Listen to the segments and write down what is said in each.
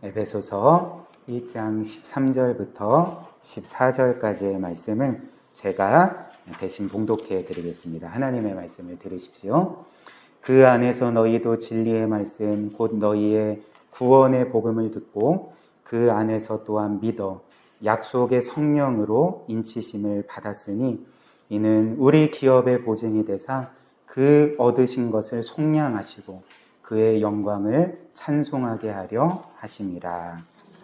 에베소서 1장 13절부터 14절까지의 말씀을 제가 대신 봉독해 드리겠습니다. 하나님의 말씀을 들으십시오. 그 안에서 너희도 진리의 말씀 곧 너희의 구원의 복음을 듣고 그 안에서 또한 믿어 약속의 성령으로 인치심을 받았으니 이는 우리 기업의 보증이 되사 그 얻으신 것을 속량하시고 그의 영광을 찬송하게 하려 하심이라.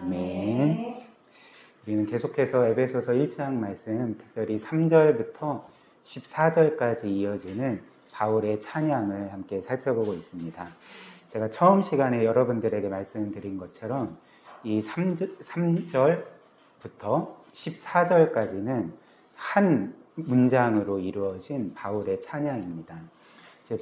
아멘. 우리는 계속해서 에베소서 1장 말씀, 특별히 3절부터 14절까지 이어지는 바울의 찬양을 함께 살펴보고 있습니다. 제가 처음 시간에 여러분들에게 말씀드린 것처럼 이 3절부터 14절까지는 한 문장으로 이루어진 바울의 찬양입니다.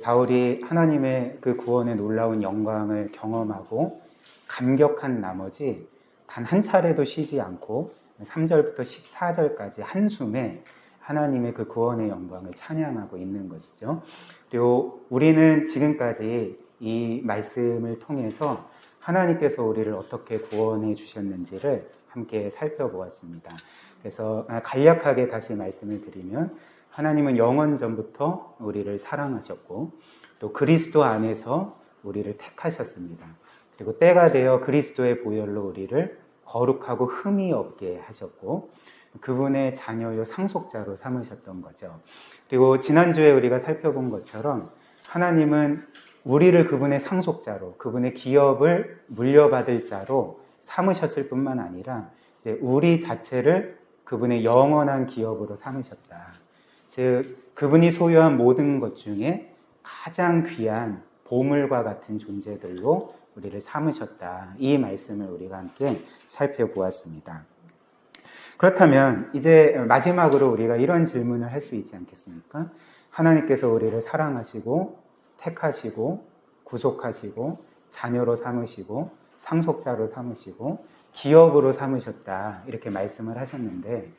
바울이 하나님의 그 구원의 놀라운 영광을 경험하고 감격한 나머지 단 한 차례도 쉬지 않고 3절부터 14절까지 한숨에 하나님의 그 구원의 영광을 찬양하고 있는 것이죠. 그리고 우리는 지금까지 이 말씀을 통해서 하나님께서 우리를 어떻게 구원해 주셨는지를 함께 살펴보았습니다. 그래서 간략하게 다시 말씀을 드리면 하나님은 영원 전부터 우리를 사랑하셨고 또 그리스도 안에서 우리를 택하셨습니다. 그리고 때가 되어 그리스도의 보혈로 우리를 거룩하고 흠이 없게 하셨고 그분의 자녀요 상속자로 삼으셨던 거죠. 그리고 지난주에 우리가 살펴본 것처럼 하나님은 우리를 그분의 상속자로 그분의 기업을 물려받을 자로 삼으셨을 뿐만 아니라 이제 우리 자체를 그분의 영원한 기업으로 삼으셨다. 즉 그분이 소유한 모든 것 중에 가장 귀한 보물과 같은 존재들로 우리를 삼으셨다. 이 말씀을 우리가 함께 살펴보았습니다. 그렇다면 이제 마지막으로 우리가 이런 질문을 할 수 있지 않겠습니까? 하나님께서 우리를 사랑하시고 택하시고 구속하시고 자녀로 삼으시고 상속자로 삼으시고 기업으로 삼으셨다. 이렇게 말씀을 하셨는데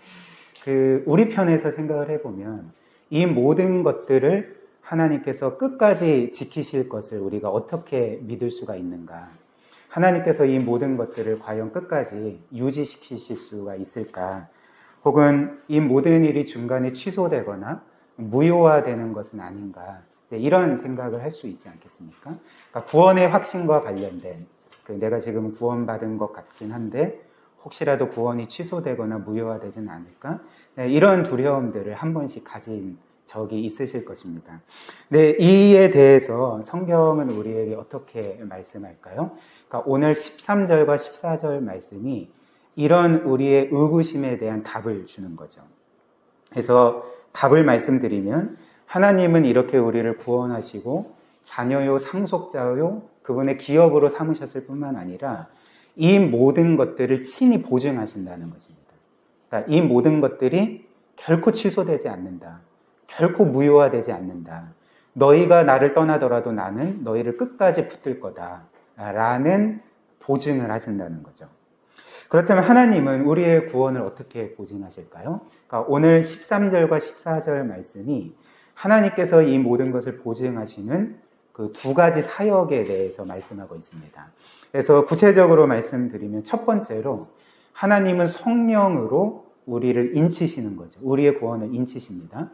우리 편에서 생각을 해보면 이 모든 것들을 하나님께서 끝까지 지키실 것을 우리가 어떻게 믿을 수가 있는가? 하나님께서 이 모든 것들을 과연 끝까지 유지시키실 수가 있을까? 혹은 이 모든 일이 중간에 취소되거나 무효화되는 것은 아닌가? 이런 생각을 할 수 있지 않겠습니까? 그러니까 구원의 확신과 관련된 내가 지금 구원받은 것 같긴 한데 혹시라도 구원이 취소되거나 무효화되진 않을까? 이런 두려움들을 한 번씩 가진 적이 있으실 것입니다. 네, 이에 대해서 성경은 우리에게 어떻게 말씀할까요? 그러니까 오늘 13절과 14절 말씀이 이런 우리의 의구심에 대한 답을 주는 거죠. 그래서 답을 말씀드리면 하나님은 이렇게 우리를 구원하시고 자녀요 상속자요 그분의 기업으로 삼으셨을 뿐만 아니라 이 모든 것들을 친히 보증하신다는 것입니다. 그러니까 이 모든 것들이 결코 취소되지 않는다. 결코 무효화되지 않는다. 너희가 나를 떠나더라도 나는 너희를 끝까지 붙들 거다. 라는 보증을 하신다는 거죠. 그렇다면 하나님은 우리의 구원을 어떻게 보증하실까요? 그러니까 오늘 13절과 14절 말씀이 하나님께서 이 모든 것을 보증하시는 그 두 가지 사역에 대해서 말씀하고 있습니다. 그래서 구체적으로 말씀드리면 첫 번째로 하나님은 성령으로 우리를 인치시는 거죠. 우리의 구원을 인치십니다.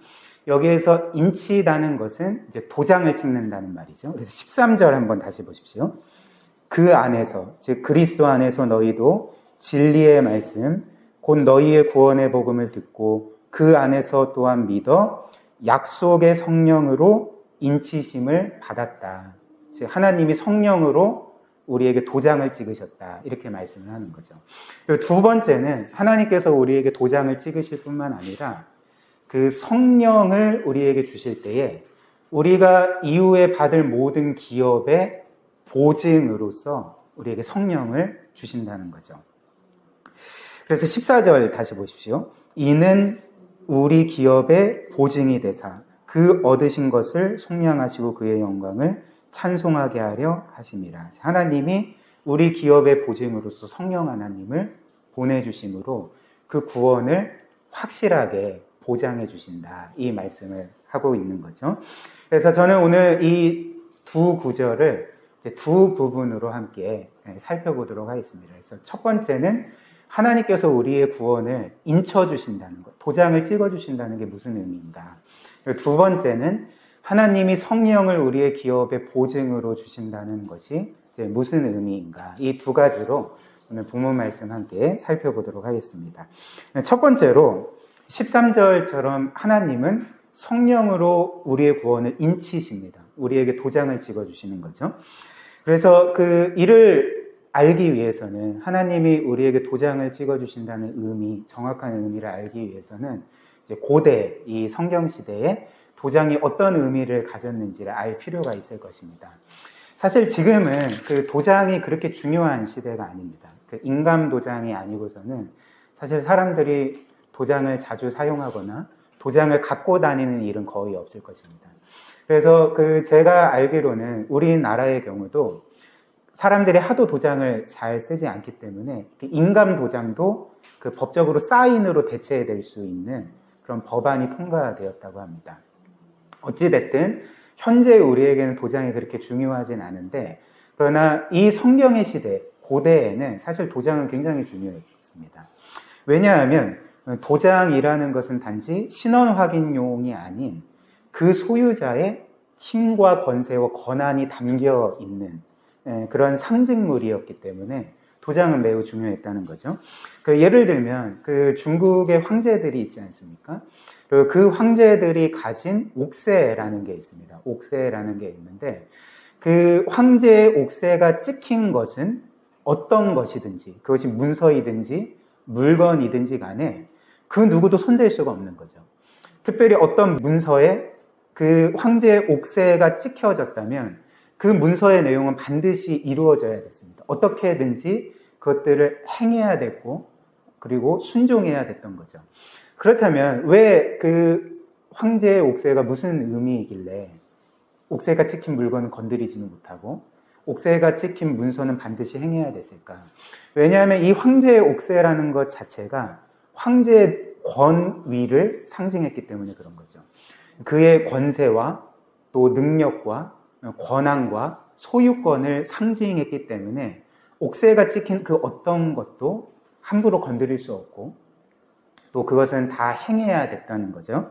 여기에서 인치다는 것은 이제 도장을 찍는다는 말이죠. 그래서 13절 한번 다시 보십시오. 그 안에서, 즉 그리스도 안에서 너희도 진리의 말씀, 곧 너희의 구원의 복음을 듣고 그 안에서 또한 믿어 약속의 성령으로 인치심을 받았다. 즉 하나님이 성령으로 우리에게 도장을 찍으셨다. 이렇게 말씀을 하는 거죠. 그리고 두 번째는 하나님께서 우리에게 도장을 찍으실 뿐만 아니라 그 성령을 우리에게 주실 때에 우리가 이후에 받을 모든 기업의 보증으로서 우리에게 성령을 주신다는 거죠. 그래서 14절 다시 보십시오. 이는 우리 기업의 보증이 되사 그 얻으신 것을 속량하시고 그의 영광을 찬송하게 하려 하심이라. 하나님이 우리 기업의 보증으로서 성령 하나님을 보내주심으로 그 구원을 확실하게 보장해 주신다. 이 말씀을 하고 있는 거죠. 그래서 저는 오늘 이 두 구절을 이제 두 부분으로 함께 살펴보도록 하겠습니다. 그래서 첫 번째는 하나님께서 우리의 구원을 인쳐주신다는 것, 도장을 찍어주신다는 게 무슨 의미인가. 두 번째는 하나님이 성령을 우리의 기업의 보증으로 주신다는 것이 이제 무슨 의미인가. 이 두 가지로 오늘 본문 말씀 함께 살펴보도록 하겠습니다. 첫 번째로 13절처럼 하나님은 성령으로 우리의 구원을 인치십니다. 우리에게 도장을 찍어주시는 거죠. 그래서 그 이를 알기 위해서는 하나님이 우리에게 도장을 찍어주신다는 의미, 정확한 의미를 알기 위해서는 이제 고대 이 성경 시대에 도장이 어떤 의미를 가졌는지를 알 필요가 있을 것입니다. 사실 지금은 그 도장이 그렇게 중요한 시대가 아닙니다. 그 인감 도장이 아니고서는 사실 사람들이 도장을 자주 사용하거나 도장을 갖고 다니는 일은 거의 없을 것입니다. 그래서 그 제가 알기로는 우리나라의 경우도 사람들이 하도 도장을 잘 쓰지 않기 때문에 인감 도장도 그 법적으로 사인으로 대체될 수 있는 그런 법안이 통과되었다고 합니다. 어찌됐든 현재 우리에게는 도장이 그렇게 중요하진 않은데, 그러나 이 성경의 시대, 고대에는 사실 도장은 굉장히 중요했습니다. 왜냐하면 도장이라는 것은 단지 신원 확인용이 아닌 그 소유자의 힘과 권세와 권한이 담겨 있는 그런 상징물이었기 때문에 도장은 매우 중요했다는 거죠. 예를 들면 그 중국의 황제들이 있지 않습니까? 그 황제들이 가진 옥새라는 게 있습니다. 옥새라는 게 있는데 그 황제의 옥새가 찍힌 것은 어떤 것이든지, 그것이 문서이든지 물건이든지 간에 그 누구도 손댈 수가 없는 거죠. 특별히 어떤 문서에 그 황제의 옥새가 찍혀졌다면 그 문서의 내용은 반드시 이루어져야 됐습니다. 어떻게든지 그것들을 행해야 됐고 그리고 순종해야 됐던 거죠. 그렇다면 왜 그 황제의 옥새가 무슨 의미이길래 옥새가 찍힌 물건은 건드리지는 못하고 옥새가 찍힌 문서는 반드시 행해야 됐을까? 왜냐하면 이 황제의 옥새라는 것 자체가 황제의 권위를 상징했기 때문에 그런 거죠. 그의 권세와 또 능력과 권한과 소유권을 상징했기 때문에 옥새가 찍힌 그 어떤 것도 함부로 건드릴 수 없고 또 그것은 다 행해야 됐다는 거죠.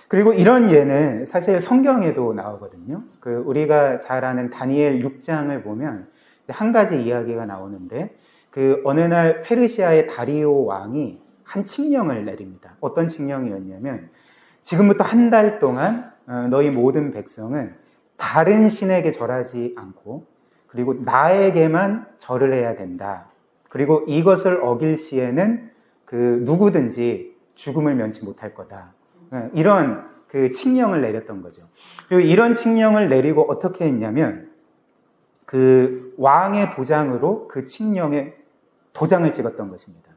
그리고 이런 예는 사실 성경에도 나오거든요. 우리가 잘 아는 다니엘 6장을 보면 한 가지 이야기가 나오는데 어느 날 페르시아의 다리오 왕이 한 칙령을 내립니다. 어떤 칙령이었냐면 지금부터 한 달 동안 너희 모든 백성은 다른 신에게 절하지 않고 그리고 나에게만 절을 해야 된다. 그리고 이것을 어길 시에는 누구든지 죽음을 면치 못할 거다. 이런 칙령을 내렸던 거죠. 그리고 이런 칙령을 내리고 어떻게 했냐면 왕의 도장으로 그 칙령에 도장을 찍었던 것입니다.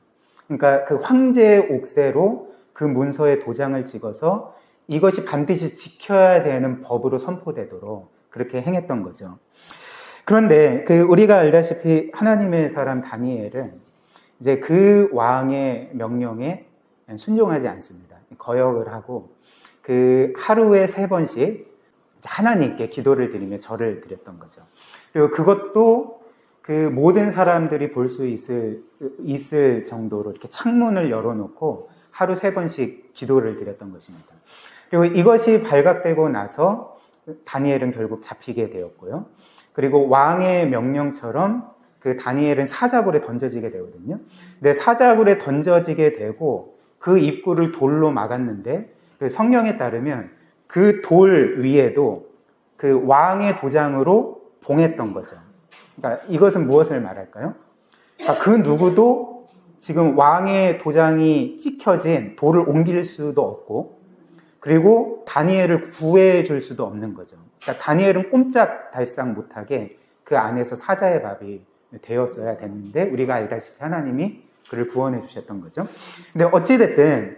그러니까 황제의 옥새로 그 문서에 도장을 찍어서 이것이 반드시 지켜야 되는 법으로 선포되도록 그렇게 행했던 거죠. 그런데 우리가 알다시피 하나님의 사람 다니엘은 이제 그 왕의 명령에 순종하지 않습니다. 거역을 하고 하루에 3번씩 하나님께 기도를 드리며 절을 드렸던 거죠. 그리고 그것도 모든 사람들이 볼 수 있을 정도로 이렇게 창문을 열어놓고 하루 3번씩 기도를 드렸던 것입니다. 그리고 이것이 발각되고 나서 다니엘은 결국 잡히게 되었고요. 그리고 왕의 명령처럼 다니엘은 사자굴에 던져지게 되거든요. 근데 사자굴에 던져지게 되고 그 입구를 돌로 막았는데 성경에 따르면 그 돌 위에도 왕의 도장으로 봉했던 거죠. 그러니까 이것은 무엇을 말할까요? 그러니까 그 누구도 지금 왕의 도장이 찍혀진 돌을 옮길 수도 없고 그리고 다니엘을 구해줄 수도 없는 거죠. 그러니까 다니엘은 꼼짝달싹 못하게 그 안에서 사자의 밥이 되었어야 됐는데 우리가 알다시피 하나님이 그를 구원해 주셨던 거죠. 근데 어찌됐든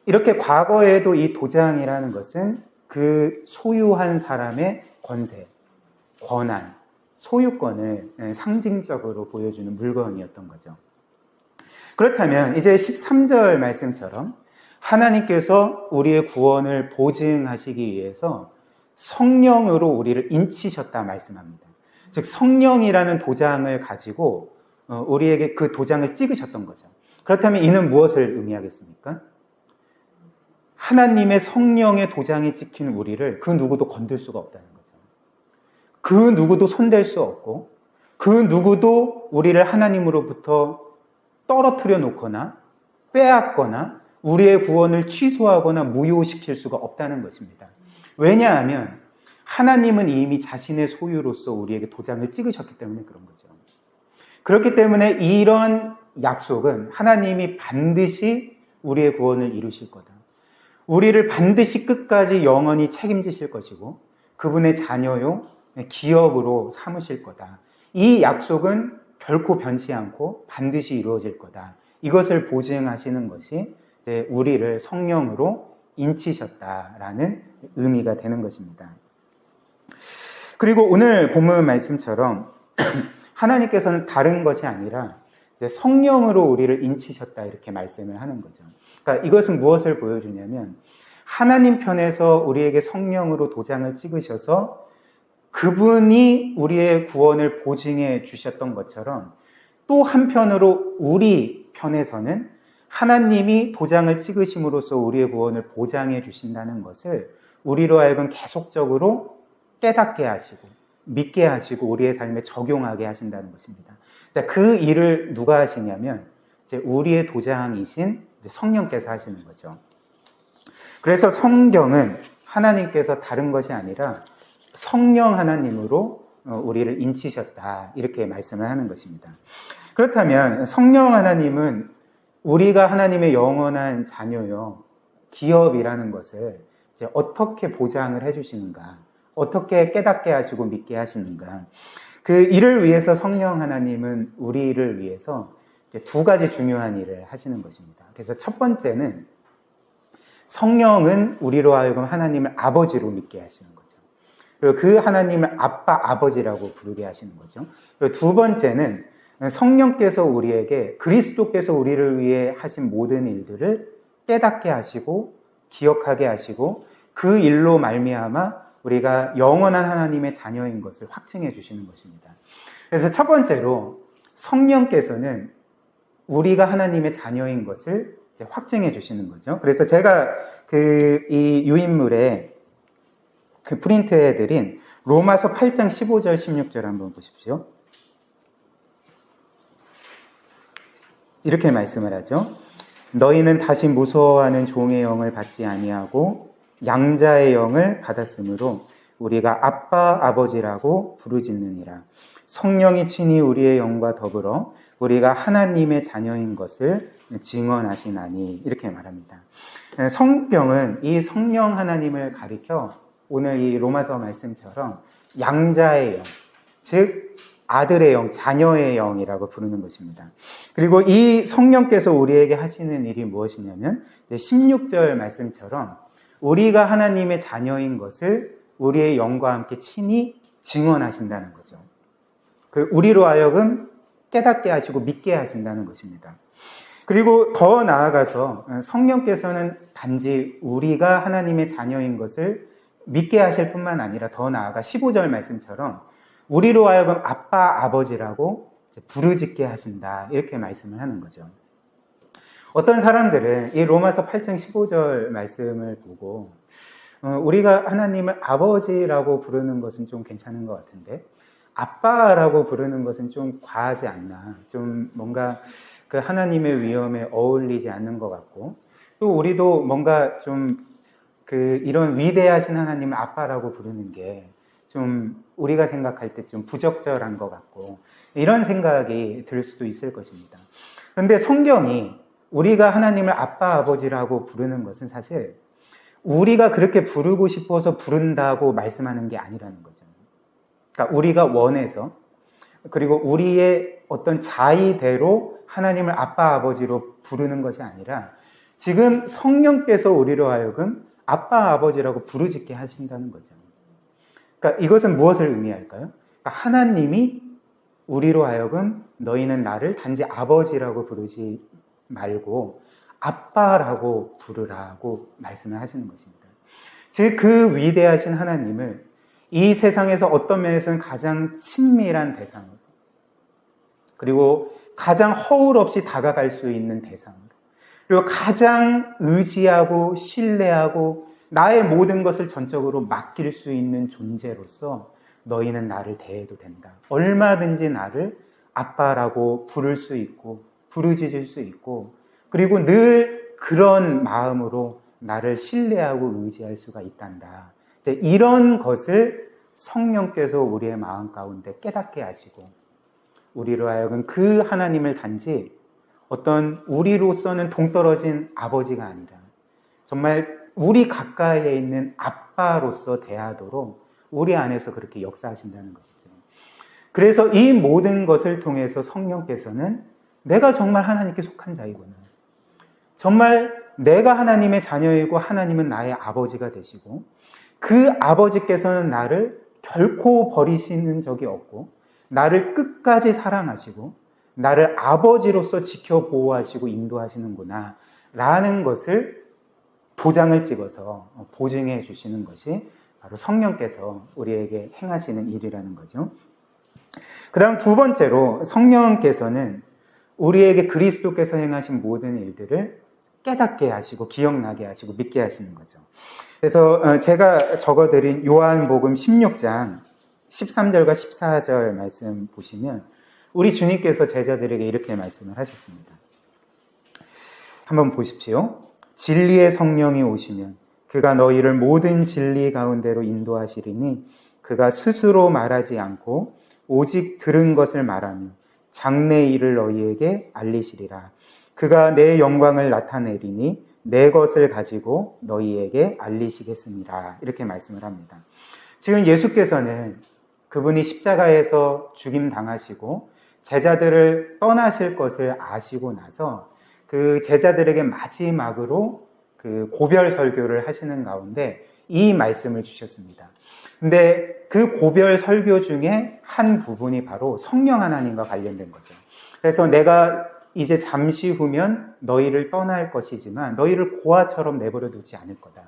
이렇게 과거에도 이 도장이라는 것은 그 소유한 사람의 권세, 권한, 소유권을 상징적으로 보여주는 물건이었던 거죠. 그렇다면 이제 13절 말씀처럼 하나님께서 우리의 구원을 보증하시기 위해서 성령으로 우리를 인치셨다 말씀합니다. 즉 성령이라는 도장을 가지고 우리에게 그 도장을 찍으셨던 거죠. 그렇다면 이는 무엇을 의미하겠습니까? 하나님의 성령의 도장이 찍힌 우리를 그 누구도 건들 수가 없다는 거죠. 그 누구도 손댈 수 없고 그 누구도 우리를 하나님으로부터 떨어뜨려 놓거나 빼앗거나 우리의 구원을 취소하거나 무효시킬 수가 없다는 것입니다. 왜냐하면 하나님은 이미 자신의 소유로서 우리에게 도장을 찍으셨기 때문에 그런 거죠. 그렇기 때문에 이런 약속은 하나님이 반드시 우리의 구원을 이루실 거다. 우리를 반드시 끝까지 영원히 책임지실 것이고 그분의 자녀요, 기업으로 삼으실 거다. 이 약속은 결코 변치 않고 반드시 이루어질 거다. 이것을 보증하시는 것이 이제 우리를 성령으로 인치셨다라는 의미가 되는 것입니다. 그리고 오늘 본문 말씀처럼 하나님께서는 다른 것이 아니라 이제 성령으로 우리를 인치셨다 이렇게 말씀을 하는 거죠. 그러니까 이것은 무엇을 보여주냐면 하나님 편에서 우리에게 성령으로 도장을 찍으셔서 그분이 우리의 구원을 보증해 주셨던 것처럼 또 한편으로 우리 편에서는 하나님이 도장을 찍으심으로써 우리의 구원을 보장해 주신다는 것을 우리로 하여금 계속적으로 깨닫게 하시고 믿게 하시고 우리의 삶에 적용하게 하신다는 것입니다. 그 일을 누가 하시냐면 이제 우리의 도장이신 성령께서 하시는 거죠. 그래서 성경은 하나님께서 다른 것이 아니라 성령 하나님으로 우리를 인치셨다 이렇게 말씀을 하는 것입니다. 그렇다면 성령 하나님은 우리가 하나님의 영원한 자녀요, 기업이라는 것을 이제 어떻게 보장을 해주시는가, 어떻게 깨닫게 하시고 믿게 하시는가. 그 일을 위해서 성령 하나님은 우리를 위해서 이제 두 가지 중요한 일을 하시는 것입니다. 그래서 첫 번째는 성령은 우리로 하여금 하나님을 아버지로 믿게 하시는 거죠. 그리고 그 하나님을 아빠, 아버지라고 부르게 하시는 거죠. 그리고 두 번째는 성령께서 우리에게 그리스도께서 우리를 위해 하신 모든 일들을 깨닫게 하시고 기억하게 하시고 그 일로 말미암아 우리가 영원한 하나님의 자녀인 것을 확증해 주시는 것입니다. 그래서 첫 번째로 성령께서는 우리가 하나님의 자녀인 것을 이제 확증해 주시는 거죠. 그래서 제가 이 유인물에 프린트해 드린 로마서 8장 15절 16절 한번 보십시오. 이렇게 말씀을 하죠. 너희는 다시 무서워하는 종의 영을 받지 아니하고 양자의 영을 받았으므로 우리가 아빠 아버지라고 부르짖느니라. 성령이 친히 우리의 영과 더불어 우리가 하나님의 자녀인 것을 증언하시나니 이렇게 말합니다. 성경은 이 성령 하나님을 가리켜 오늘 이 로마서 말씀처럼 양자의 영, 즉 아들의 영, 자녀의 영이라고 부르는 것입니다. 그리고 이 성령께서 우리에게 하시는 일이 무엇이냐면 16절 말씀처럼 우리가 하나님의 자녀인 것을 우리의 영과 함께 친히 증언하신다는 거죠. 우리로 하여금 깨닫게 하시고 믿게 하신다는 것입니다. 그리고 더 나아가서 성령께서는 단지 우리가 하나님의 자녀인 것을 믿게 하실 뿐만 아니라 더 나아가 15절 말씀처럼 우리로 하여금 아빠, 아버지라고 부르짖게 하신다 이렇게 말씀을 하는 거죠. 어떤 사람들은 이 로마서 8장 15절 말씀을 보고 우리가 하나님을 아버지라고 부르는 것은 좀 괜찮은 것 같은데 아빠라고 부르는 것은 좀 과하지 않나, 좀 뭔가 그 하나님의 위엄에 어울리지 않는 것 같고 또 우리도 뭔가 좀 이런 위대하신 하나님을 아빠라고 부르는 게 좀 우리가 생각할 때 좀 부적절한 것 같고 이런 생각이 들 수도 있을 것입니다. 그런데 성경이 우리가 하나님을 아빠, 아버지라고 부르는 것은 사실 우리가 그렇게 부르고 싶어서 부른다고 말씀하는 게 아니라는 거죠. 그러니까 우리가 원해서 그리고 우리의 어떤 자의대로 하나님을 아빠, 아버지로 부르는 것이 아니라 지금 성령께서 우리로 하여금 아빠, 아버지라고 부르짖게 하신다는 거죠. 그러니까 이것은 무엇을 의미할까요? 그러니까 하나님이 우리로 하여금 너희는 나를 단지 아버지라고 부르지 말고 아빠라고 부르라고 말씀을 하시는 것입니다. 즉 그 위대하신 하나님을 이 세상에서 어떤 면에서는 가장 친밀한 대상으로, 그리고 가장 허울 없이 다가갈 수 있는 대상으로, 그리고 가장 의지하고 신뢰하고 나의 모든 것을 전적으로 맡길 수 있는 존재로서 너희는 나를 대해도 된다. 얼마든지 나를 아빠라고 부를 수 있고 부르짖을 수 있고, 그리고 늘 그런 마음으로 나를 신뢰하고 의지할 수가 있단다. 이런 것을 성령께서 우리의 마음 가운데 깨닫게 하시고, 우리로 하여금 그 하나님을 단지 어떤 우리로서는 동떨어진 아버지가 아니라 정말 우리 가까이에 있는 아빠로서 대하도록 우리 안에서 그렇게 역사하신다는 것이죠. 그래서 이 모든 것을 통해서 성령께서는 내가 정말 하나님께 속한 자이구나, 정말 내가 하나님의 자녀이고 하나님은 나의 아버지가 되시고 그 아버지께서는 나를 결코 버리시는 적이 없고 나를 끝까지 사랑하시고 나를 아버지로서 지켜 보호하시고 인도하시는구나 라는 것을 도장을 찍어서 보증해 주시는 것이 바로 성령께서 우리에게 행하시는 일이라는 거죠. 그 다음 두 번째로, 성령께서는 우리에게 그리스도께서 행하신 모든 일들을 깨닫게 하시고 기억나게 하시고 믿게 하시는 거죠. 그래서 제가 적어드린 요한복음 16장 13절과 14절 말씀 보시면 우리 주님께서 제자들에게 이렇게 말씀을 하셨습니다. 한번 보십시오. 진리의 성령이 오시면 그가 너희를 모든 진리 가운데로 인도하시리니 그가 스스로 말하지 않고 오직 들은 것을 말하며 장래 일을 너희에게 알리시리라. 그가 내 영광을 나타내리니 내 것을 가지고 너희에게 알리시겠습니다. 이렇게 말씀을 합니다. 지금 예수께서는 그분이 십자가에서 죽임 당하시고 제자들을 떠나실 것을 아시고 나서 그 제자들에게 마지막으로 그 고별 설교를 하시는 가운데 이 말씀을 주셨습니다. 근데 그 고별 설교 중에 한 부분이 바로 성령 하나님과 관련된 거죠. 그래서 내가 이제 잠시 후면 너희를 떠날 것이지만 너희를 고아처럼 내버려 두지 않을 거다.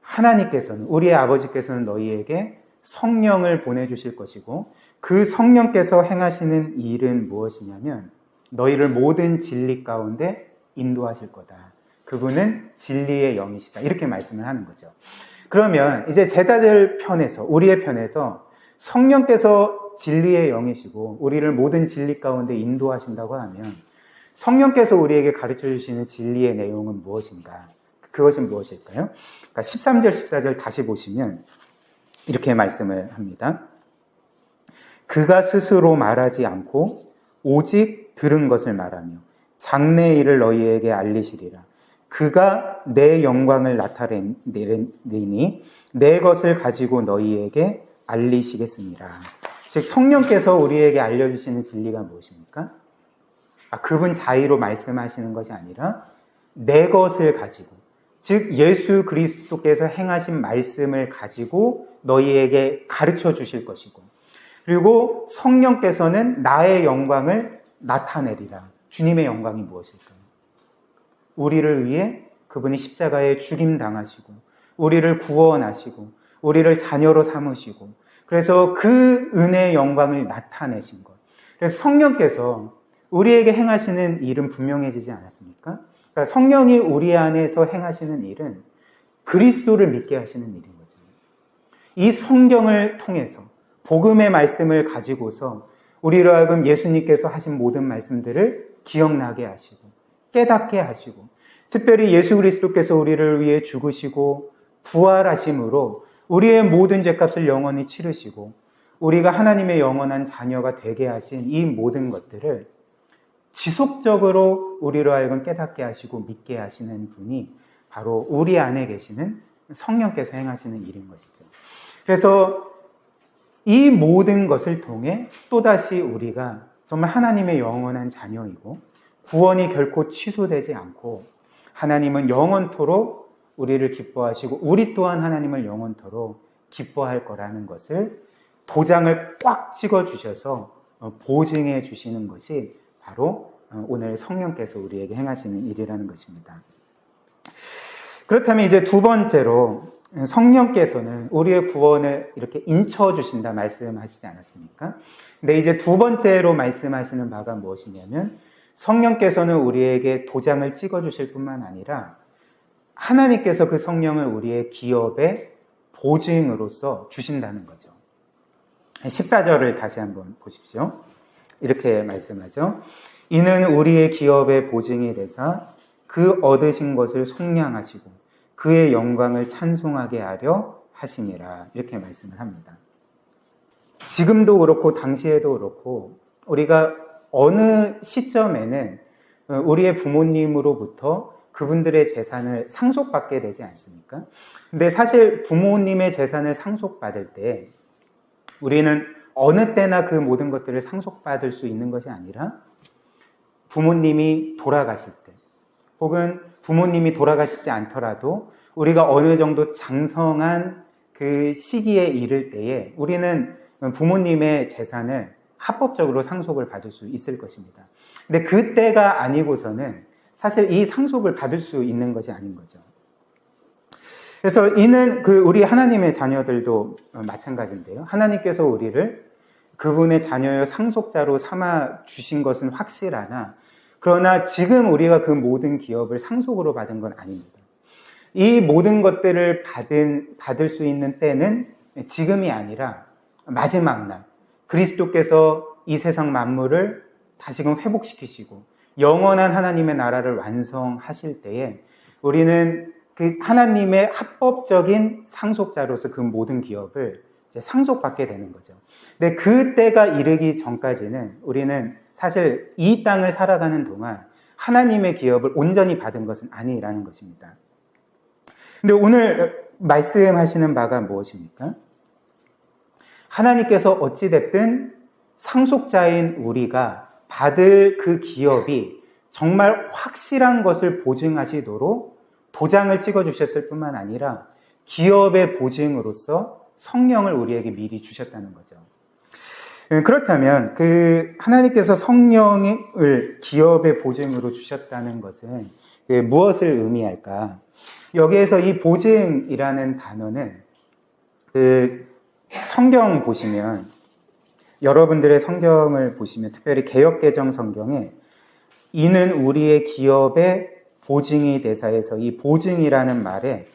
하나님께서는, 우리의 아버지께서는 너희에게 성령을 보내주실 것이고 그 성령께서 행하시는 일은 무엇이냐면 너희를 모든 진리 가운데 인도하실 거다. 그분은 진리의 영이시다. 이렇게 말씀을 하는 거죠. 그러면 이제 제자들 편에서, 우리의 편에서 성령께서 진리의 영이시고 우리를 모든 진리 가운데 인도하신다고 하면 성령께서 우리에게 가르쳐 주시는 진리의 내용은 무엇인가? 그것은 무엇일까요? 그러니까 13절, 14절 다시 보시면 이렇게 말씀을 합니다. 그가 스스로 말하지 않고 오직 들은 것을 말하며 장래 일을 너희에게 알리시리라. 그가 내 영광을 나타내리니 내 것을 가지고 너희에게 알리시겠습니다. 즉 성령께서 우리에게 알려주시는 진리가 무엇입니까? 그분 자의로 말씀하시는 것이 아니라 내 것을 가지고, 즉 예수 그리스도께서 행하신 말씀을 가지고 너희에게 가르쳐 주실 것이고, 그리고 성령께서는 나의 영광을 나타내리라. 주님의 영광이 무엇일까요? 우리를 위해 그분이 십자가에 죽임 당하시고 우리를 구원하시고 우리를 자녀로 삼으시고 그래서 그 은혜의 영광을 나타내신 것. 그래서 성령께서 우리에게 행하시는 일은 분명해지지 않았습니까? 그러니까 성령이 우리 안에서 행하시는 일은 그리스도를 믿게 하시는 일인 거죠. 이 성경을 통해서 복음의 말씀을 가지고서 우리로 하여금 예수님께서 하신 모든 말씀들을 기억나게 하시고 깨닫게 하시고, 특별히 예수 그리스도께서 우리를 위해 죽으시고 부활하심으로 우리의 모든 죄값을 영원히 치르시고 우리가 하나님의 영원한 자녀가 되게 하신 이 모든 것들을 지속적으로 우리로 하여금 깨닫게 하시고 믿게 하시는 분이 바로 우리 안에 계시는 성령께서 행하시는 일인 것이죠. 그래서 이 모든 것을 통해 또다시 우리가 정말 하나님의 영원한 자녀이고 구원이 결코 취소되지 않고 하나님은 영원토록 우리를 기뻐하시고 우리 또한 하나님을 영원토록 기뻐할 거라는 것을 도장을 꽉 찍어 주셔서 보증해 주시는 것이 바로 오늘 성령께서 우리에게 행하시는 일이라는 것입니다. 그렇다면 이제 두 번째로 성령께서는 우리의 구원을 이렇게 인쳐주신다 말씀하시지 않았습니까? 근데 이제 두 번째로 말씀하시는 바가 무엇이냐면 성령께서는 우리에게 도장을 찍어주실 뿐만 아니라 하나님께서 그 성령을 우리의 기업의 보증으로서 주신다는 거죠. 14절을 다시 한번 보십시오. 이렇게 말씀하죠. 이는 우리의 기업의 보증이 되사 그 얻으신 것을 속량하시고 그의 영광을 찬송하게 하려 하심이라. 이렇게 말씀을 합니다. 지금도 그렇고 당시에도 그렇고 우리가 어느 시점에는 우리의 부모님으로부터 그분들의 재산을 상속받게 되지 않습니까? 근데 사실 부모님의 재산을 상속받을 때 우리는 어느 때나 그 모든 것들을 상속받을 수 있는 것이 아니라 부모님이 돌아가실 때 혹은 부모님이 돌아가시지 않더라도 우리가 어느 정도 장성한 그 시기에 이를 때에 우리는 부모님의 재산을 합법적으로 상속을 받을 수 있을 것입니다. 근데 그때가 아니고서는 사실 이 상속을 받을 수 있는 것이 아닌 거죠. 그래서 이는 우리 하나님의 자녀들도 마찬가지인데요. 하나님께서 우리를 그분의 자녀여 상속자로 삼아 주신 것은 확실하나 그러나 지금 우리가 그 모든 기업을 상속으로 받은 건 아닙니다. 이 모든 것들을 받을 수 있는 때는 지금이 아니라 마지막 날 그리스도께서 이 세상 만물을 다시금 회복시키시고 영원한 하나님의 나라를 완성하실 때에 우리는 그 하나님의 합법적인 상속자로서 그 모든 기업을 이제 상속받게 되는 거죠. 근데 그 때가 이르기 전까지는 우리는 사실 이 땅을 살아가는 동안 하나님의 기업을 온전히 받은 것은 아니라는 것입니다. 근데 오늘 말씀하시는 바가 무엇입니까? 하나님께서 어찌됐든 상속자인 우리가 받을 그 기업이 정말 확실한 것을 보증하시도록 도장을 찍어주셨을 뿐만 아니라 기업의 보증으로서 성령을 우리에게 미리 주셨다는 거죠. 그렇다면 하나님께서 성령을 기업의 보증으로 주셨다는 것은 무엇을 의미할까? 여기에서 이 보증이라는 단어는 성경 보시면 여러분들의 성경을 보시면 특별히 개역개정 성경에 이는 우리의 기업의 보증이 되사에서 이 보증이라는 말에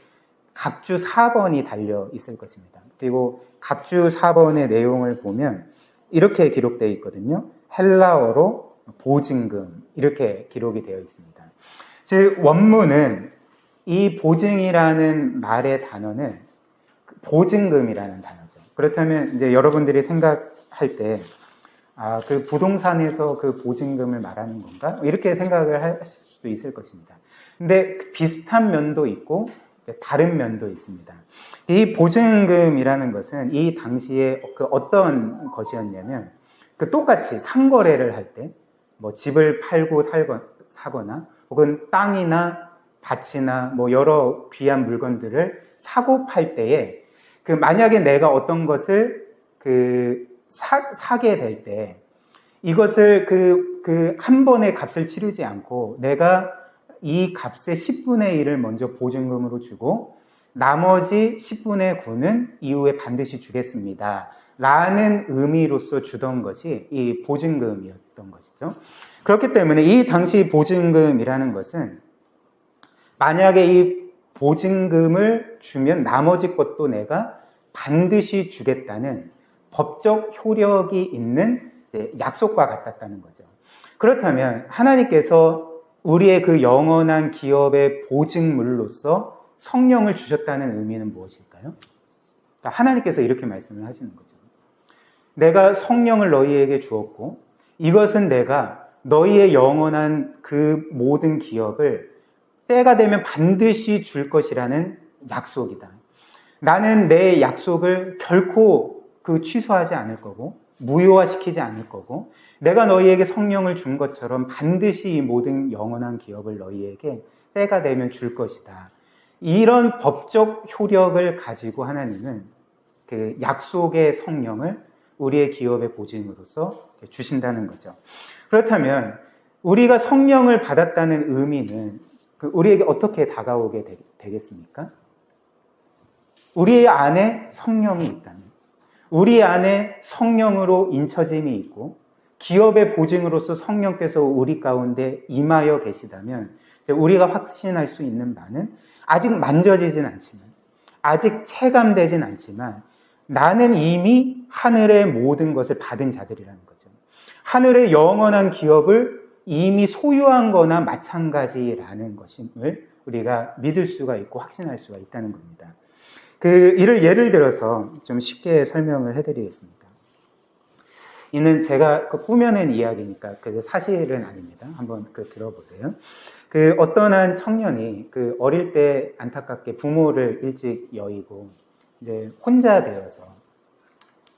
각주 4번이 달려 있을 것입니다. 그리고 각주 4번의 내용을 보면 이렇게 기록되어 있거든요. 헬라어로 보증금 이렇게 기록이 되어 있습니다. 즉 원문은 이 보증이라는 말의 단어는 보증금이라는 단어죠. 그렇다면 이제 여러분들이 생각할 때 그 부동산에서 그 보증금을 말하는 건가? 이렇게 생각을 하실 수도 있을 것입니다. 근데 비슷한 면도 있고 다른 면도 있습니다. 이 보증금이라는 것은 이 당시에 어떤 것이었냐면 똑같이 상거래를 할 때 뭐 집을 팔고 사거나 혹은 땅이나 밭이나 뭐 여러 귀한 물건들을 사고 팔 때에 만약에 내가 어떤 것을 사게 될 때 이것을 한 번에 값을 치르지 않고 내가 이 값의 10분의 1을 먼저 보증금으로 주고 나머지 10분의 9는 이후에 반드시 주겠습니다. 라는 의미로서 주던 것이 이 보증금이었던 것이죠. 그렇기 때문에 이 당시 보증금이라는 것은 만약에 이 보증금을 주면 나머지 것도 내가 반드시 주겠다는 법적 효력이 있는 약속과 같았다는 거죠. 그렇다면 하나님께서 우리의 그 영원한 기업의 보증물로서 성령을 주셨다는 의미는 무엇일까요? 하나님께서 이렇게 말씀을 하시는 거죠. 내가 성령을 너희에게 주었고 이것은 내가 너희의 영원한 그 모든 기업을 때가 되면 반드시 줄 것이라는 약속이다. 나는 내 약속을 결코 취소하지 않을 거고 무효화시키지 않을 거고 내가 너희에게 성령을 준 것처럼 반드시 이 모든 영원한 기업을 너희에게 때가 되면 줄 것이다. 이런 법적 효력을 가지고 하나님은 약속의 성령을 우리의 기업의 보증으로서 주신다는 거죠. 그렇다면 우리가 성령을 받았다는 의미는 우리에게 어떻게 다가오게 되겠습니까? 우리 안에 성령이 있다면, 우리 안에 성령으로 인쳐짐이 있고 기업의 보증으로서 성령께서 우리 가운데 임하여 계시다면 우리가 확신할 수 있는 바는 아직 만져지진 않지만, 아직 체감되진 않지만 나는 이미 하늘의 모든 것을 받은 자들이라는 거죠. 하늘의 영원한 기업을 이미 소유한 거나 마찬가지라는 것임을 우리가 믿을 수가 있고 확신할 수가 있다는 겁니다. 이를 예를 들어서 좀 쉽게 설명을 해드리겠습니다. 이는 제가 꾸며낸 이야기니까 사실은 아닙니다. 한번 들어보세요. 어떤 한 청년이 어릴 때 안타깝게 부모를 일찍 여의고 이제 혼자 되어서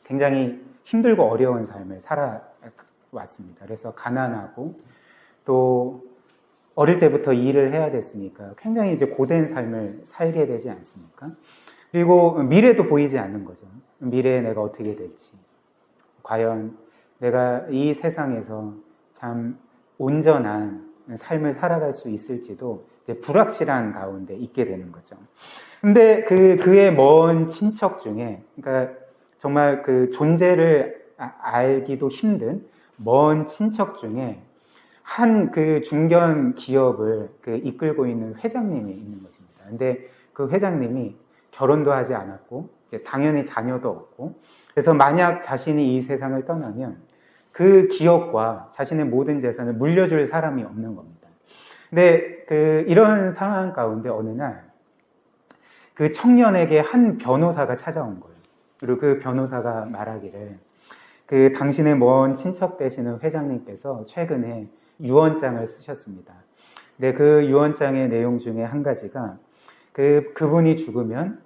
굉장히 힘들고 어려운 삶을 살아왔습니다. 그래서 가난하고 또 어릴 때부터 일을 해야 됐으니까 굉장히 이제 고된 삶을 살게 되지 않습니까? 그리고 미래도 보이지 않는 거죠. 미래에 내가 어떻게 될지, 과연 내가 이 세상에서 참 온전한 삶을 살아갈 수 있을지도 이제 불확실한 가운데 있게 되는 거죠. 근데 그의 먼 친척 중에, 그러니까 정말 존재를 알기도 힘든 먼 친척 중에 한 중견 기업을 이끌고 있는 회장님이 있는 것입니다. 근데 그 회장님이 결혼도 하지 않았고, 이제 당연히 자녀도 없고, 그래서 만약 자신이 이 세상을 떠나면 그 기업과 자신의 모든 재산을 물려줄 사람이 없는 겁니다. 근데 이런 상황 가운데 어느 날 그 청년에게 한 변호사가 찾아온 거예요. 그리고 그 변호사가 말하기를 당신의 먼 친척 되시는 회장님께서 최근에 유언장을 쓰셨습니다. 근데 그 유언장의 내용 중에 한 가지가 그분이 죽으면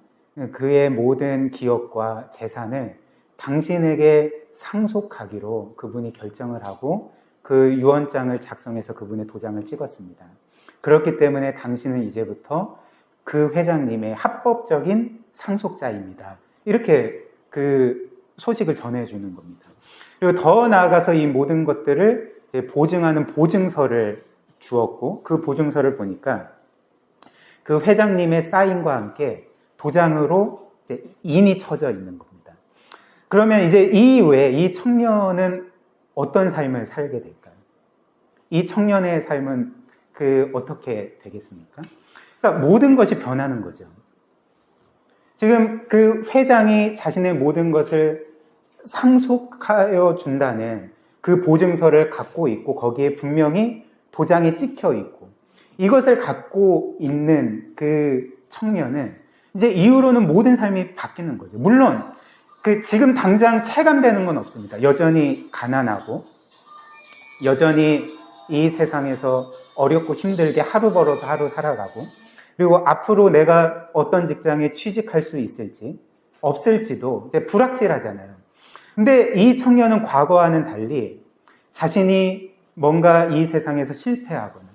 그의 모든 기업과 재산을 당신에게 상속하기로 그분이 결정을 하고 그 유언장을 작성해서 그분의 도장을 찍었습니다. 그렇기 때문에 당신은 이제부터 그 회장님의 합법적인 상속자입니다. 이렇게 소식을 전해주는 겁니다. 그리고 더 나아가서 이 모든 것들을 이제 보증하는 보증서를 주었고, 그 보증서를 보니까 그 회장님의 사인과 함께 도장으로 이제 인이 쳐져 있는 겁니다. 그러면 이제 이후에 이 청년은 어떤 삶을 살게 될까요? 이 청년의 삶은 어떻게 되겠습니까? 그러니까 모든 것이 변하는 거죠. 지금 그 회장이 자신의 모든 것을 상속하여 준다는 그 보증서를 갖고 있고 거기에 분명히 도장이 찍혀 있고 이것을 갖고 있는 그 청년은 이제 이후로는 모든 삶이 바뀌는 거죠. 물론 지금 당장 체감되는 건 없습니다. 여전히 가난하고 여전히 이 세상에서 어렵고 힘들게 하루 벌어서 하루 살아가고 그리고 앞으로 내가 어떤 직장에 취직할 수 있을지 없을지도 불확실하잖아요. 근데 이 청년은 과거와는 달리 자신이 뭔가 이 세상에서 실패하거나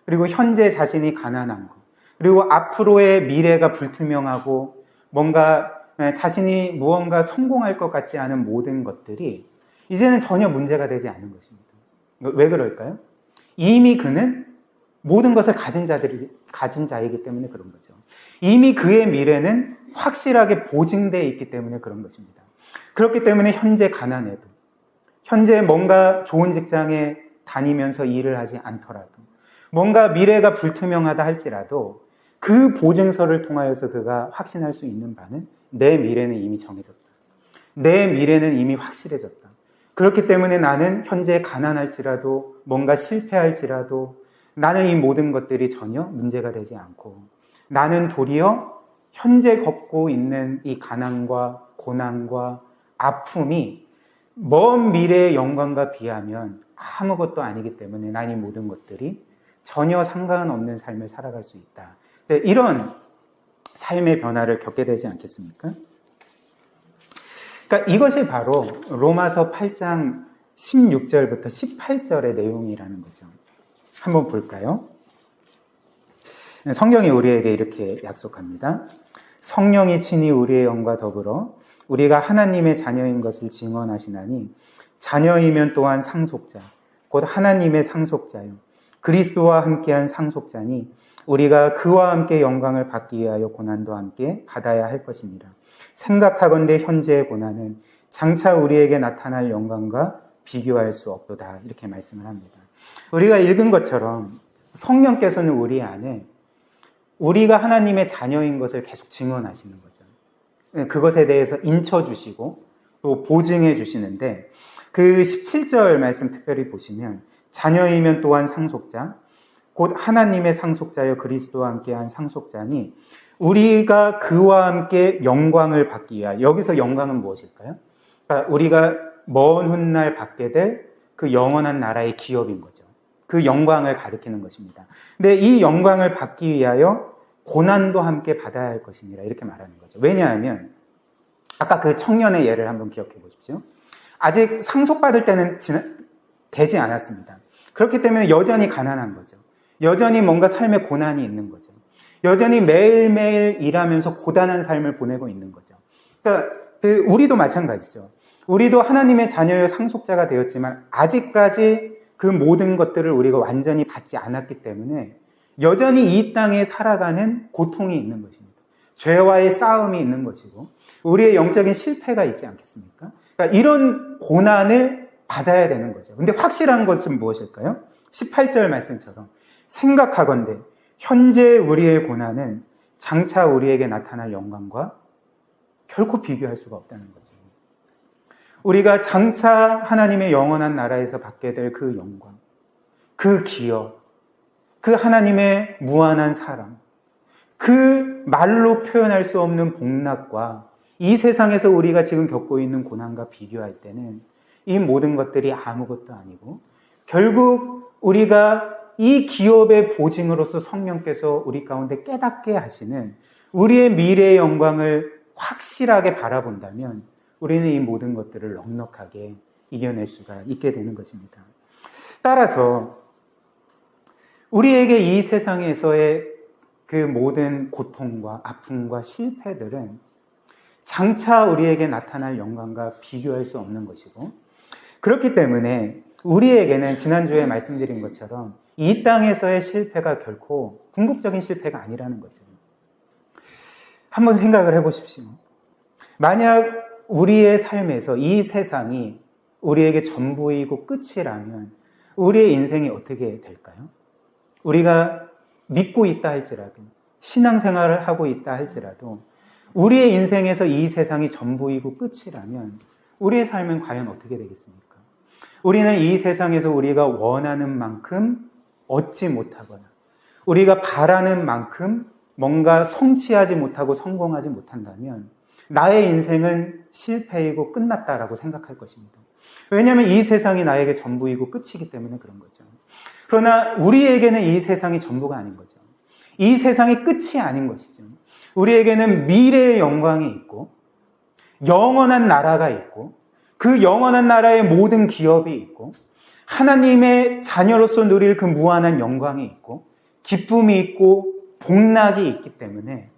그리고 현재 자신이 가난한 것 그리고 앞으로의 미래가 불투명하고 뭔가 자신이 무언가 성공할 것 같지 않은 모든 것들이 이제는 전혀 문제가 되지 않은 것입니다. 왜 그럴까요? 이미 그는 모든 것을 가진 자이기 때문에 그런 거죠. 이미 그의 미래는 확실하게 보증되어 있기 때문에 그런 것입니다. 그렇기 때문에 현재 가난해도 현재 뭔가 좋은 직장에 다니면서 일을 하지 않더라도 뭔가 미래가 불투명하다 할지라도 그 보증서를 통하여서 그가 확신할 수 있는 바는 내 미래는 이미 정해졌다. 내 미래는 이미 확실해졌다. 그렇기 때문에 나는 현재 가난할지라도 뭔가 실패할지라도 나는 이 모든 것들이 전혀 문제가 되지 않고 나는 도리어 현재 겪고 있는 이 가난과 고난과 아픔이 먼 미래의 영광과 비하면 아무것도 아니기 때문에 난 이 모든 것들이 전혀 상관없는 삶을 살아갈 수 있다. 이런 삶의 변화를 겪게 되지 않겠습니까? 그러니까 이것이 바로 로마서 8장 16절부터 18절의 내용이라는 거죠. 한번 볼까요? 성경이 우리에게 이렇게 약속합니다. 성령이 친히 우리의 영과 더불어 우리가 하나님의 자녀인 것을 증언하시나니 자녀이면 또한 상속자 곧 하나님의 상속자요 그리스도와 함께한 상속자니 우리가 그와 함께 영광을 받기 위하여 고난도 함께 받아야 할 것이니라. 생각하건대 현재의 고난은 장차 우리에게 나타날 영광과 비교할 수 없도다. 이렇게 말씀을 합니다. 우리가 읽은 것처럼 성령께서는 우리 안에 우리가 하나님의 자녀인 것을 계속 증언하시는 거죠. 그것에 대해서 인쳐주시고 또 보증해 주시는데, 그 17절 말씀 특별히 보시면 자녀이면 또한 상속자, 곧 하나님의 상속자여 그리스도와 함께한 상속자니 우리가 그와 함께 영광을 받기 위하여. 여기서 영광은 무엇일까요? 그러니까 우리가 먼 훗날 받게 될 그 영원한 나라의 기업인 거죠. 그 영광을 가리키는 것입니다. 근데 이 영광을 받기 위하여 고난도 함께 받아야 할 것이니라 이렇게 말하는 거죠. 왜냐하면 아까 그 청년의 예를 한번 기억해 보십시오. 아직 상속받을 때는 되지 않았습니다. 그렇기 때문에 여전히 가난한 거죠. 여전히 뭔가 삶에 고난이 있는 거죠. 여전히 매일매일 일하면서 고단한 삶을 보내고 있는 거죠. 그러니까 우리도 마찬가지죠. 우리도 하나님의 자녀의 상속자가 되었지만 아직까지 그 모든 것들을 우리가 완전히 받지 않았기 때문에 여전히 이 땅에 살아가는 고통이 있는 것입니다. 죄와의 싸움이 있는 것이고 우리의 영적인 실패가 있지 않겠습니까? 그러니까 이런 고난을 받아야 되는 거죠. 근데 확실한 것은 무엇일까요? 18절 말씀처럼 생각하건대 현재 우리의 고난은 장차 우리에게 나타날 영광과 결코 비교할 수가 없다는 거죠. 우리가 장차 하나님의 영원한 나라에서 받게 될 그 영광, 그 기업, 그 하나님의 무한한 사랑, 그 말로 표현할 수 없는 복락과 이 세상에서 우리가 지금 겪고 있는 고난과 비교할 때는 이 모든 것들이 아무것도 아니고 결국 우리가 이 기업의 보증으로서 성령께서 우리 가운데 깨닫게 하시는 우리의 미래의 영광을 확실하게 바라본다면 우리는 이 모든 것들을 넉넉하게 이겨낼 수가 있게 되는 것입니다. 따라서 우리에게 이 세상에서의 그 모든 고통과 아픔과 실패들은 장차 우리에게 나타날 영광과 비교할 수 없는 것이고, 그렇기 때문에 우리에게는 지난주에 말씀드린 것처럼 이 땅에서의 실패가 결코 궁극적인 실패가 아니라는 거죠. 한번 생각을 해보십시오. 만약 우리의 삶에서 이 세상이 우리에게 전부이고 끝이라면 우리의 인생이 어떻게 될까요? 우리가 믿고 있다 할지라도, 신앙생활을 하고 있다 할지라도 우리의 인생에서 이 세상이 전부이고 끝이라면 우리의 삶은 과연 어떻게 되겠습니까? 우리는 이 세상에서 우리가 원하는 만큼 얻지 못하거나 우리가 바라는 만큼 뭔가 성취하지 못하고 성공하지 못한다면 나의 인생은 실패이고 끝났다라고 생각할 것입니다. 왜냐하면 이 세상이 나에게 전부이고 끝이기 때문에 그런 거죠. 그러나 우리에게는 이 세상이 전부가 아닌 거죠. 이 세상이 끝이 아닌 것이죠. 우리에게는 미래의 영광이 있고 영원한 나라가 있고 그 영원한 나라의 모든 기업이 있고 하나님의 자녀로서 누릴 그 무한한 영광이 있고 기쁨이 있고 복락이 있기 때문에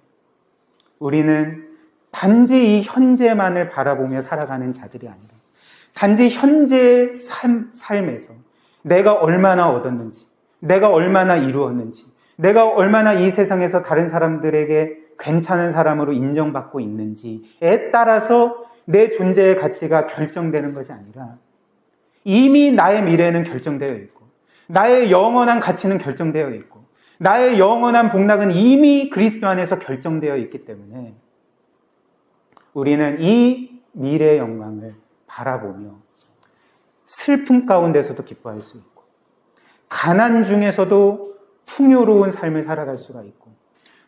우리는 단지 이 현재만을 바라보며 살아가는 자들이 아니라 단지 현재의 삶에서 내가 얼마나 얻었는지, 내가 얼마나 이루었는지, 내가 얼마나 이 세상에서 다른 사람들에게 괜찮은 사람으로 인정받고 있는지에 따라서 내 존재의 가치가 결정되는 것이 아니라 이미 나의 미래는 결정되어 있고 나의 영원한 가치는 결정되어 있고 나의 영원한 복락은 이미 그리스도 안에서 결정되어 있기 때문에 우리는 이 미래의 영광을 바라보며 슬픔 가운데서도 기뻐할 수 있고 가난 중에서도 풍요로운 삶을 살아갈 수가 있고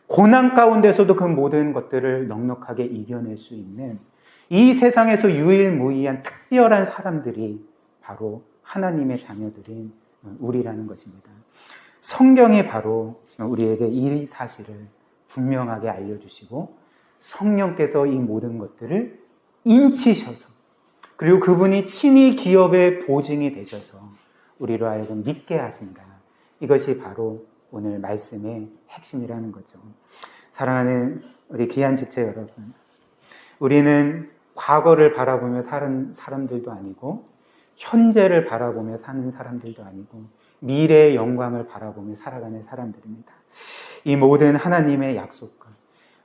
고난 가운데서도 그 모든 것들을 넉넉하게 이겨낼 수 있는 이 세상에서 유일무이한 특별한 사람들이 바로 하나님의 자녀들인 우리라는 것입니다. 성경이 바로 우리에게 이 사실을 분명하게 알려주시고 성령께서 이 모든 것들을 인치셔서 그리고 그분이 친히 기업의 보증이 되셔서 우리로 하여금 믿게 하신다. 이것이 바로 오늘 말씀의 핵심이라는 거죠. 사랑하는 우리 귀한 지체 여러분, 우리는 과거를 바라보며 사는 사람들도 아니고 현재를 바라보며 사는 사람들도 아니고 미래의 영광을 바라보며 살아가는 사람들입니다. 이 모든 하나님의 약속과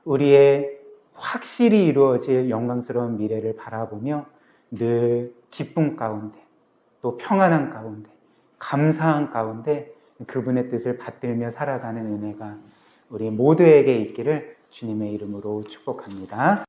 우리의 확실히 이루어질 영광스러운 미래를 바라보며 늘 기쁨 가운데 또 평안한 가운데 감사한 가운데 그분의 뜻을 받들며 살아가는 은혜가 우리 모두에게 있기를 주님의 이름으로 축복합니다.